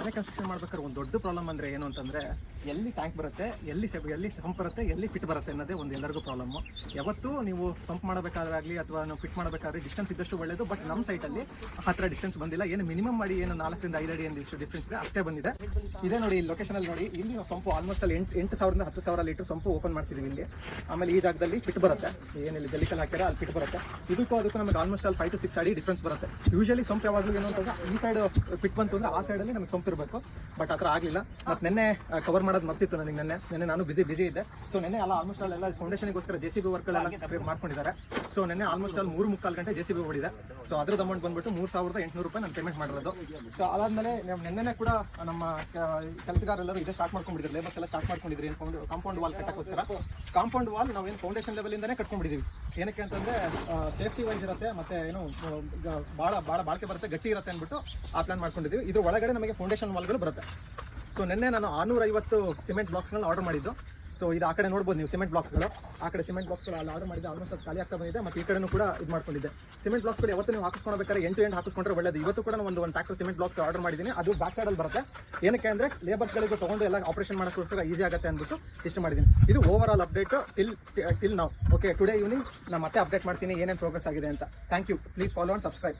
ಮನೆ ಕನ್ಸ್ಟ್ರಕ್ಷನ್ ಮಾಡ್ಬೇಕಾದ್ರೆ ಒಂದು ದೊಡ್ಡ ಪ್ರಾಬ್ಲಮ್ ಅಂದರೆ ಏನು ಅಂತಂದರೆ ಎಲ್ಲಿ ಟ್ಯಾಂಕ್ ಬರುತ್ತೆ, ಎಲ್ಲಿ ಸಂಪ್ ಬರುತ್ತೆ, ಎಲ್ಲಿ ಫಿಟ್ ಬರುತ್ತೆ ಅನ್ನೋದೇ ಒಂದು ಎಲ್ಲರಿಗೂ ಪ್ರಾಬ್ಲಮ್ಮು. ಯಾವತ್ತೂ ನೀವು ಸಂಪ್ ಮಾಡಬೇಕಾದ್ರೆ ಆಗಲಿ ಅಥವಾ ನಾವು ಫಿಟ್ ಮಾಡಬೇಕಾದ್ರೆ ಡಿಸ್ಟೆನ್ಸ್ ಇದ್ದಷ್ಟು ಒಳ್ಳೆಯದು. ಬಟ್ ನಮ್ಮ ಸೈಟಲ್ಲಿ ಆ ಥರ ಡಿಸ್ಟೆನ್ಸ್ ಬಂದಿಲ್ಲ. ಏನು ಮಿನಿಮಮ್ ಮಾಡಿ ಏನು 4 ರಿಂದ 5 ಅಡಿ ಏನು ಡಿಫ್ರೆನ್ಸ್ ಇದೆ ಅಷ್ಟೇ ಬಂದಿದೆ. ಇದೇ ನೋಡಿ, ಈ ಲೊಕೇಶನಲ್ಲಿ ನೋಡಿ, ಇಲ್ಲಿ ನಾವು ಸಂಪು ಆಲ್ಮೋಸ್ಟ್ ಅಲ್ಲಿ 8,000 ರಿಂದ 10,000 ಲೀಟರ್ ಸಂಪು ಓಪನ್ ಮಾಡ್ತಿದ್ದೀವಿ ಇಲ್ಲಿ. ಆಮೇಲೆ ಈ ಜಾಗದಲ್ಲಿ ಫಿಟ್ ಬರುತ್ತೆ, ಏನಿಲ್ಲ ಜಲ್ಲಿಕಲ್ ಹಾಕಿರ ಅಲ್ಲಿ ಫಿಟ್ ಬರುತ್ತೆ. ಅದಕ್ಕೂ ನಮಗೆ ಆಲ್ಮೋಸ್ಟ್ ಅಲ್ಲಿ 5 to 6 ಅಡಿ ಡಿಫ್ರೆನ್ಸ್ ಬರುತ್ತೆ. ಯೂಶಲಿ ಸಂಪ್ ಯಾವಾಗಲೂ ಏನು ಅಂತಂದ್ರೆ ಈ ಸೈಡ್ ಫಿಟ್ ಬಂತು ಅಂದರೆ ಆ ಸೈಡಲ್ಲಿ ನಮಗೆ ಸಂಪ್ ಇರಬೇಕು. ಬಟ್ ಆ ಥರ ಆಗಲಿಲ್ಲ. ಮತ್ತು ನಿನ್ನೆ ಕವರ್ ಮಾಡೋದು ಮತ್ತಿತ್ತು ನನಗೆ. ನೆನ್ನೆ ನಾನು ಬಿಸಿ ಇದ್ದೆ. ಸೊ ನೆನ್ನೆ ಆಲ್ಮೋಸ್ಟ್ ಅಲ್ಲೆಲ್ಲ ಫೌಂಡೇಶನ್ಗೋಸ್ಕರ JCB ವರ್ಕ್ಗಳೆಲ್ಲ ಮಾಡ್ಕೊಂಡಿದ್ದಾರೆ. ಸೊ ನೆನ್ನೆ ಆಲ್ಮೋಸ್ಟ್ ಅಲ್ಲಿ 3-3.25 ಗಂಟೆ JCB ಓಡಿದೆ. ಸೊ ಅದ್ರದ್ದು ಅಮೌಂಟ್ ಬಂದ್ಬಿಟ್ಟು 3,800 ರೂಪಾಯಿ ನಾನು ಪೇಮೆಂಟ್ ಮಾಡಿರೋದು. ಸೊ ಅದಾದಮೇಲೆ ನೆನ್ನೆ ಕೂಡ ನಮ್ಮ ಕೆಲಸಗಾರರೆಲ್ಲರೂ ಇದೇ ಸ್ಟಾರ್ಟ್ ಮಾಡ್ಕೊಂಡಿದ್ರು, ಲೇಬರ್ಸ್ ಎಲ್ಲ ಸ್ಟಾರ್ಟ್ ಮಾಡ್ಕೊಂಡಿದ್ರು. ಏನು ಕಾಂಪೌಂಡ್ ವಾಲ್ ಕಟ್ಟೋಕ್ಕೋಸ್ಕರ. ಕಾಂಪೌಂಡ್ ವಾಲ್ ನಾವೇನು ಫೌಂಡೇಶನ್ ಲೆವೆಲಿಂದನೇ ಕಟ್ಕೊಂಡಿದ್ದೀವಿ. ಏನಕ್ಕೆ ಅಂತಂದರೆ ಸೇಫ್ಟಿ ವೈಸ್ ಇರುತ್ತೆ, ಮತ್ತು ಏನು ಭಾಳ ಬಾಳಿಕೆ ಬರುತ್ತೆ, ಗಟ್ಟಿ ಇರುತ್ತೆ ಅಂದ್ಬಿಟ್ಟು ಆ ಪ್ಲಾನ್ ಮಾಡ್ಕೊಂಡಿದ್ದೀವಿ. ಇದ್ರ ಒಳಗಡೆ ನಮಗೆ ಫೌಂಡೇಶನ್ ವಾಲ್ಗಳು ಬರುತ್ತೆ. ಸೊ ನಿನ್ನೆ ನಾನು 650 ಸಿಮೆಂಟ್ ಬ್ಲಾಕ್ಸ್ಗಳನ್ನ ಆರ್ಡರ್ ಮಾಡಿದ್ದು. ಸೊ ಇದು ಆ ಕಡೆ ನೋಡ್ಬೋದು ನೀವು, ಸಿಮೆಂಟ್ ಬ್ಲಾಕ್ಸ್ಗಳು. ಆ ಕಡೆ ಸಿಮೆಂಟ್ ಬ್ಲಾಕ್ಸ್ಗಳು ಅಲ್ಲಿ ಆರ್ಡರ್ ಮಾಡಿದ್ದೆ. ಆಲ್ಮೋಸ್ಟ್ ಅದು ಖಾಲಿ ಆಗ್ತಾ ಬಂದಿದೆ. ಮತ್ತು ಈ ಕಡೆನೂ ಕೂಡ ಇದು ಮಾಡ್ಕೊಂಡಿದ್ದೆ. ಸಿಮೆಂಟ್ ಬ್ಲಾಕ್ಸ್ಗಳು ಯಾವತ್ತು ನೀವು ಹಾಕಿಸ್ಕೊಳ್ಬೇಕಾದ್ರೆ ಎಂಡ್ ಹಾಕಿಸ್ಕೊಂಡ್ರೆ ಒಳ್ಳೆಯದು. ಇವತ್ತು ಕೂಡ ಒಂದು ಟ್ರ್ಯಾಕ್ಟರ್ ಸಿಮೆಂಟ್ ಬ್ಲಾಕ್ಸ್ ಆರ್ಡರ್ ಮಾಡಿದ್ದೀನಿ. ಅದು ಬ್ಯಾಕ್ ಸೈಡಲ್ಲಿ ಬರುತ್ತೆ. ಏನಕ್ಕೆ ಅಂದರೆ ಲೇಬರ್ಸ್ಗಳಿಗೆ ತೊಗೊಂಡು ಎಲ್ಲ ಆಪರೇಷನ್ ಮಾಡೋಕ್ಕೋಸ್ಕರ ಈಸಿ ಆಗುತ್ತೆ ಅಂದ್ಬಿಟ್ಟು ಇಷ್ಟು ಮಾಡಿದ್ದೀನಿ. ಇದು ಓವರ್ ಆಲ್ ಅಪ್ಡೇಟ್ ಟಿಲ್ ನಾವು. ಓಕೆ, ಟುಡೇ ಈವ್ನಿಂಗ್ ನಾನು ಮತ್ತೆ ಅಪ್ಡೇಟ್ ಮಾಡ್ತೀನಿ ಏನೇನು ಪ್ರೋಗ್ರೆಸ್ ಆಗಿದೆ ಅಂತ. Thank you. Please follow and subscribe.